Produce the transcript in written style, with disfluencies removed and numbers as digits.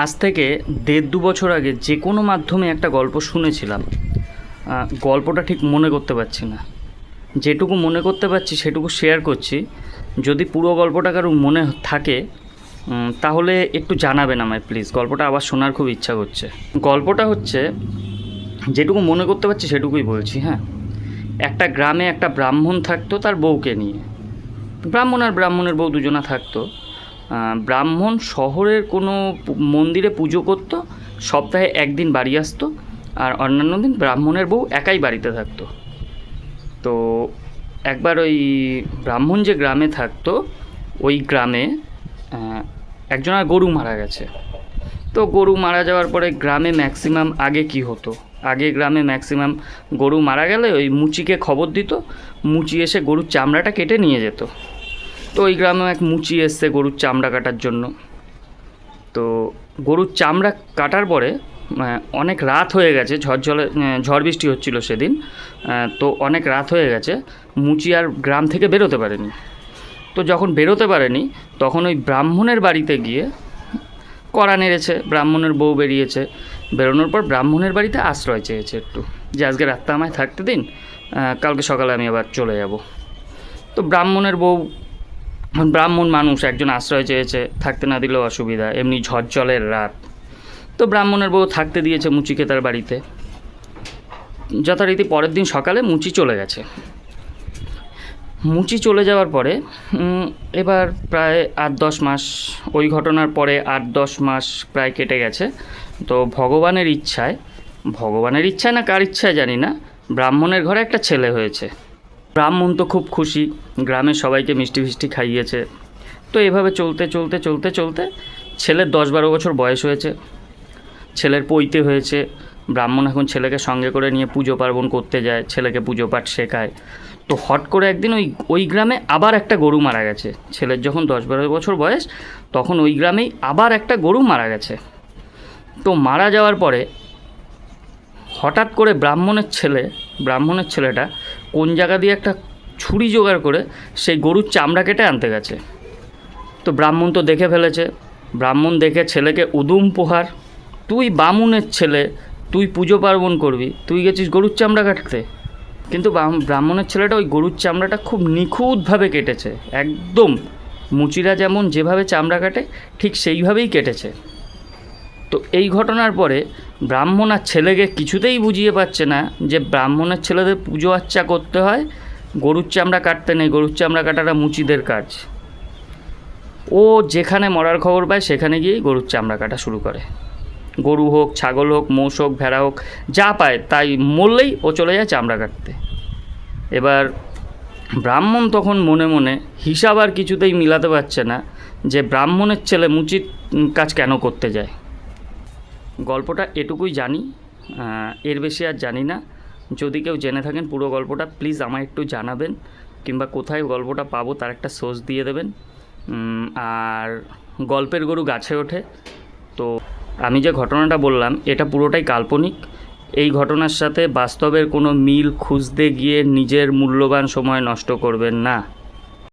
আজ থেকে ১.৫-২ বছর আগে যে কোনো মাধ্যমে একটা গল্প শুনেছিলাম। গল্পটা ঠিক মনে করতে পারছি না। যেটুকু মনে করতে পারছি সেটুকু শেয়ার করছি। যদি পুরো গল্পটা কারো মনে থাকে তাহলে একটু জানাবেন আমায় প্লিজ। গল্পটা আবার শোনার খুব ইচ্ছা করছে। গল্পটা হচ্ছে, যেটুকু মনে করতে পারছি সেটুকুই বলছি। হ্যাঁ, একটা গ্রামে একটা ব্রাহ্মণ থাকতো তার বউকে নিয়ে। ব্রাহ্মণ আর ব্রাহ্মণের বউ দুজনা থাকতো। ব্রাহ্মণ শহরের কোনো মন্দিরে পুজো করতো, সপ্তাহে একদিন বাড়ি আসতো, আর অন্যান্য দিন ব্রাহ্মণের বউ একাই বাড়িতে থাকতো। তো একবার ওই ব্রাহ্মণ যে গ্রামে থাকতো ওই গ্রামে একজনের গরু মারা গেছে। তো গরু মারা যাওয়ার পরে গ্রামে ম্যাক্সিমাম আগে কি হতো, আগে গ্রামে ম্যাক্সিমাম গরু মারা গেলে ওই মুচিকে খবর দিত, মুচি এসে গরুর চামড়াটা কেটে নিয়ে যেত। তো ওই গ্রামে এক মুচি এসছে গরুর চামড়া কাটার জন্য। তো গরুর চামড়া কাটার পরে অনেক রাত হয়ে গেছে, ঝড় বৃষ্টি হচ্ছিল সেদিন। তো অনেক রাত হয়ে গেছে, মুচি আর গ্রাম থেকে বেরোতে পারেনি। তো যখন বেরোতে পারেনি তখন ওই ব্রাহ্মণের বাড়িতে গিয়ে কড়া নেড়েছে। ব্রাহ্মণের বউ বেরিয়েছে, বেরোনোর পর ব্রাহ্মণের বাড়িতে আশ্রয় চেয়েছে একটু, যে আজকে রাতটা আমায় থাকতে দিন, কালকে সকালে আমি আবার চলে যাব। তো ব্রাহ্মণ মানুষ একজন আশ্রয় চেয়েছে, থাকতে না দিলেও অসুবিধা, এমনি ঝড় রাত। তো ব্রাহ্মণের বউ থাকতে দিয়েছে মুচিকে তার বাড়িতে। যথারীতি পরের দিন সকালে মুচি চলে গেছে। মুচি চলে যাওয়ার পরে এবার প্রায় ৮-১০ মাস, ওই ঘটনার পরে ৮-১০ মাস প্রায় কেটে গেছে। তো ভগবানের ইচ্ছায় না কার ইচ্ছায় জানি না, ব্রাহ্মণের ঘরে একটা ছেলে হয়েছে। ব্রাহ্মণ তো খুব খুশি, গ্রামের সবাইকে মিষ্টি ফিষ্টি খাইয়েছে। তো এভাবে চলতে ছেলের ১০-১২ বছর বয়স হয়েছে, ছেলের পৈতে হয়েছে। ব্রাহ্মণ এখন ছেলেকে সঙ্গে করে নিয়ে পুজো পার্বণ করতে যায়, ছেলেকে পুজো পাঠ শেখায়। তো হট করে একদিন ওই গ্রামে আবার একটা গরু মারা গেছে। ছেলের যখন ১০-১২ বছর বয়স তখন ওই গ্রামেই আবার একটা গরু মারা গেছে। তো মারা যাওয়ার পরে হঠাৎ করে ব্রাহ্মণের ছেলেটা কোন জায়গা দিয়ে একটা ছুরি জোগাড় করে সেই গরুর চামড়া কেটে আনতে গেছে। তো ব্রাহ্মণ তো দেখে ফেলেছে। ব্রাহ্মণ দেখে ছেলেকে উদুম প্রহার, তুই বামুনের ছেলে, তুই পুজো পার্বণ করবি, তুই গেছিস গরুর চামড়া কাটতে। কিন্তু ব্রাহ্মণের ছেলেটা ওই গরুর চামড়াটা খুব নিখুঁতভাবে কেটেছে, একদম মুচিরা যেভাবে চামড়া কাটে ঠিক সেইভাবেই কেটেছে। তো এই ঘটনার পরে ব্রাহ্মণ আর ছেলেকে কিছুতেই বুঝিয়ে পাচ্ছে না যে ব্রাহ্মণের ছেলেদের পুজো আচ্চা করতে হয়, গরুর চামড়া কাটতে নেই, গরুর চামড়া কাটাটা মুচিদের কাজ। ও যেখানে মরার খবর পায় সেখানে গিয়েই গরুর চামড়া কাটা শুরু করে। গরু হোক, ছাগল হোক, মোষ হোক, ভেড়া হোক, যা পায় তাই মরলেই ও চলে যায় চামড়া কাটতে। এবার ব্রাহ্মণ তখন মনে মনে হিসাব আর কিছুতেই মিলাতে পারছে না যে ব্রাহ্মণের ছেলে মুচির কাজ কেন করতে যায়। গল্পটা এটুকুই জানি, এর বেশি আর জানি না। যদি কেউ জেনে থাকেন পুরো গল্পটা প্লিজ আমায় একটু জানাবেন, কিংবা কোথায় গল্পটা পাবো তার একটা সোর্স দিয়ে দেবেন। আর গল্পের গরু গাছে ওঠে। তো আমি যে ঘটনাটা বললাম এটা পুরোটাই কাল্পনিক। এই ঘটনার সাথে বাস্তবের কোনো মিল খুঁজতে গিয়ে নিজের মূল্যবান সময় নষ্ট করবেন না।